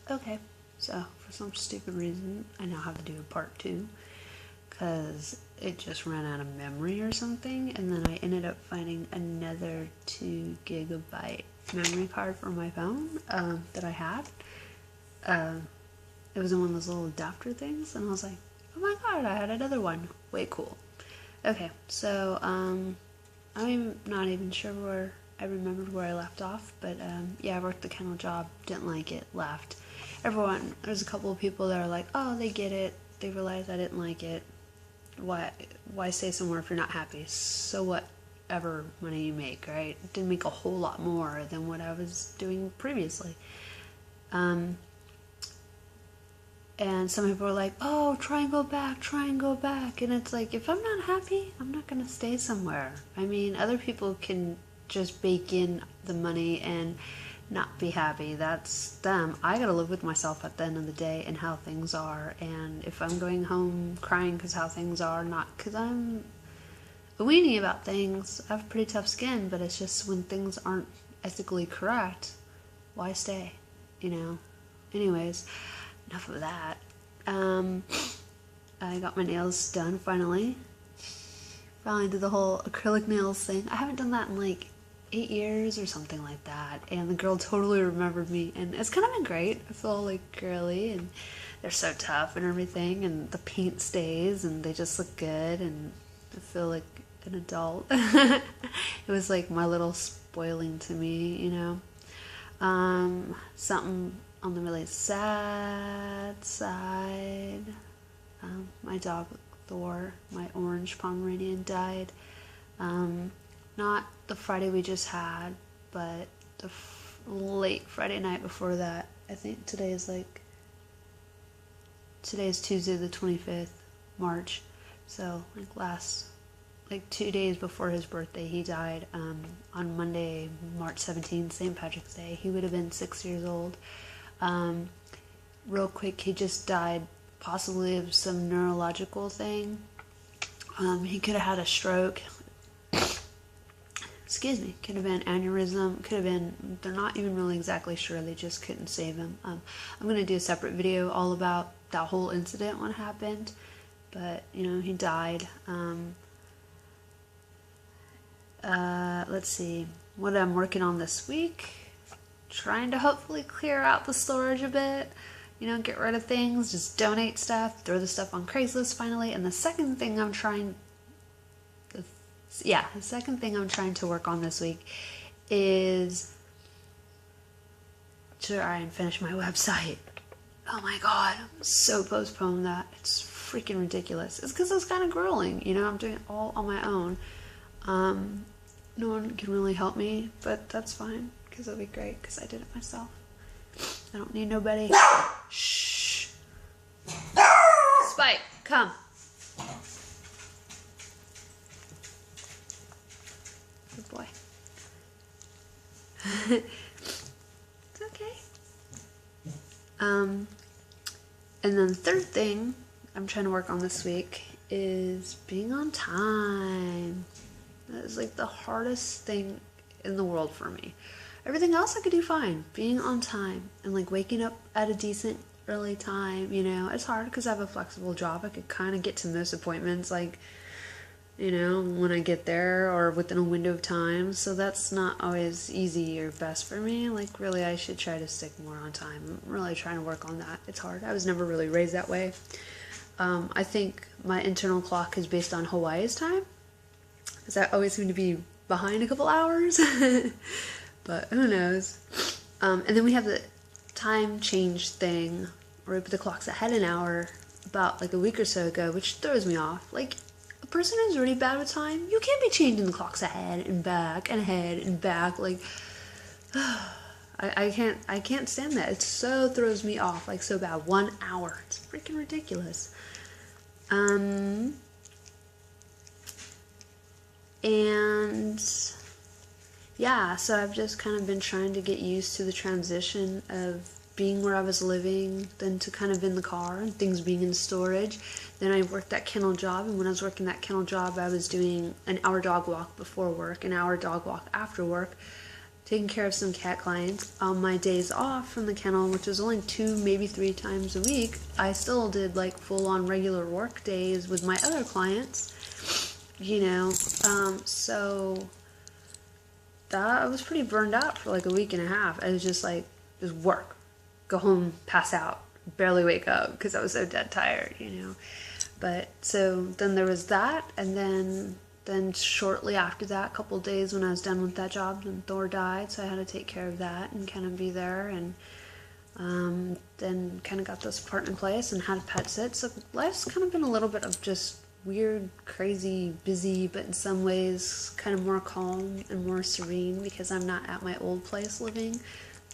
Okay, so for some stupid reason, I now have to do a part 2 because it just ran out of memory or something, and then I ended up finding another 2 GB memory card for my phone that I had. It was in one of those little adapter things, and I was like, oh my god, I had another one. Way cool. Okay, so I'm not even sure where I remembered where I left off, but yeah, I worked the kennel job, didn't like it, left. There's a couple of people that are like, oh, they get it, they realize I didn't like it. Why stay somewhere if you're not happy? So whatever money you make, right? It didn't make a whole lot more than what I was doing previously. And some people are like, oh, try and go back. And it's like, if I'm not happy, I'm not going to stay somewhere. I mean, other people can just bake in the money and not be happy. That's them. I got to live with myself at the end of the day and how things are. And if I'm going home crying because how things are, not because I'm a weenie about things, I have pretty tough skin, but it's just when things aren't ethically correct, why stay? You know? Anyways, enough of that. I got my nails done finally. Finally did the whole acrylic nails thing. I haven't done that in like 8 years or something like that. And the girl totally remembered me. And it's kind of been great. I feel like girly and they're so tough and everything. And the paint stays and they just look good. And I feel like an adult. It was like my little spoiling to me, you know. Something on the really sad side, my dog Thor, my orange Pomeranian, died. Not the Friday we just had, but the late Friday night before that. I think today is Tuesday the 25th, March. So like 2 days before his birthday, he died on Monday, March 17th, St. Patrick's Day. He would have been 6 years old. Real quick, he just died possibly of some neurological thing. He could have had a stroke. Excuse me. Could have been aneurysm. Could have been, they're not even really exactly sure. They just couldn't save him. I'm going to do a separate video all about that whole incident when it happened. But, you know, he died. Let's see. What I'm working on this week. Trying to hopefully clear out the storage a bit, you know, get rid of things, just donate stuff, throw the stuff on Craigslist finally. And the second thing I'm trying to work on this week is try and finish my website. Oh my god, I'm so postponed that. It's freaking ridiculous. It's because it's kind of grueling, you know, I'm doing it all on my own. No one can really help me, but that's fine. Because it'll be great, because I did it myself. I don't need nobody. Shh. Spike, come. Good boy. It's okay. And then the third thing I'm trying to work on this week is being on time. That is like the hardest thing in the world for me. Everything else I could do fine. Being on time and like waking up at a decent early time, you know, it's hard because I have a flexible job. I could kind of get to most appointments like, you know, when I get there or within a window of time. So that's not always easy or best for me. Like really I should try to stick more on time. I'm really trying to work on that. It's hard. I was never really raised that way. I think my internal clock is based on Hawaii's time because I always seem to be behind a couple hours. But who knows? And then we have the time change thing where we put the clocks ahead an hour about like a week or so ago, which throws me off. Like, a person who's really bad with time, you can't be changing the clocks ahead and back and ahead and back. Like, I can't stand that. It so throws me off, like so bad. 1 hour. It's freaking ridiculous. And yeah, so I've just kind of been trying to get used to the transition of being where I was living, then to kind of in the car and things being in storage. Then I worked that kennel job, and when I was working that kennel job, I was doing an hour dog walk before work, an hour dog walk after work. taking care of some cat clients. On my days off from the kennel, which was only 2, maybe 3 times a week, I still did like full-on regular work days with my other clients, you know. So that I was pretty burned out for like a week and a half. I was just like, just work, go home, pass out, barely wake up because I was so dead tired, you know. But so then there was that, and then shortly after that, a couple days when I was done with that job, then Thor died, so I had to take care of that and kind of be there, and then kind of got this apartment place and had a pet sit. So life's kind of been a little bit of just weird, crazy, busy, but in some ways kind of more calm and more serene because I'm not at my old place living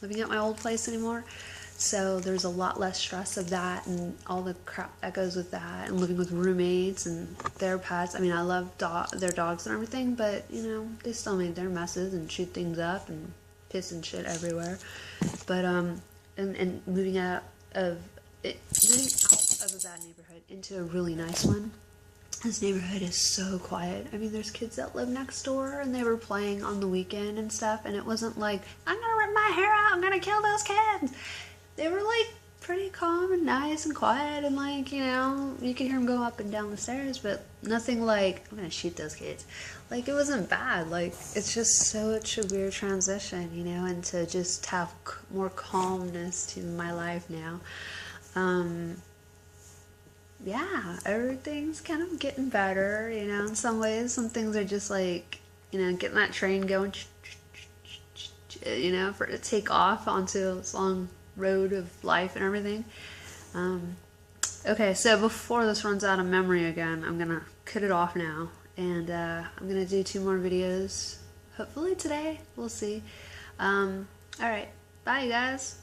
at my old place anymore. So there's a lot less stress of that and all the crap that goes with that, and living with roommates and their pets. I mean, I love their dogs and everything, but you know, they still made their messes and shoot things up and piss and shit everywhere. But and moving out of a bad neighborhood into a really nice one. This neighborhood is so quiet. I mean, there's kids that live next door and they were playing on the weekend and stuff, and it wasn't like, I'm gonna rip my hair out, I'm gonna kill those kids. They were like pretty calm and nice and quiet, and like, you know, you could hear them go up and down the stairs, but nothing like, I'm gonna shoot those kids. Like, it wasn't bad. Like, it's just such a weird transition, you know, and to just have more calmness to my life now. Yeah, everything's kind of getting better, you know, in some ways. Some things are just like, you know, getting that train going, you know, for it to take off onto this long road of life and everything. Okay, so before this runs out of memory again, I'm gonna cut it off now, and I'm gonna do 2 more videos, hopefully today, we'll see. Alright, bye you guys.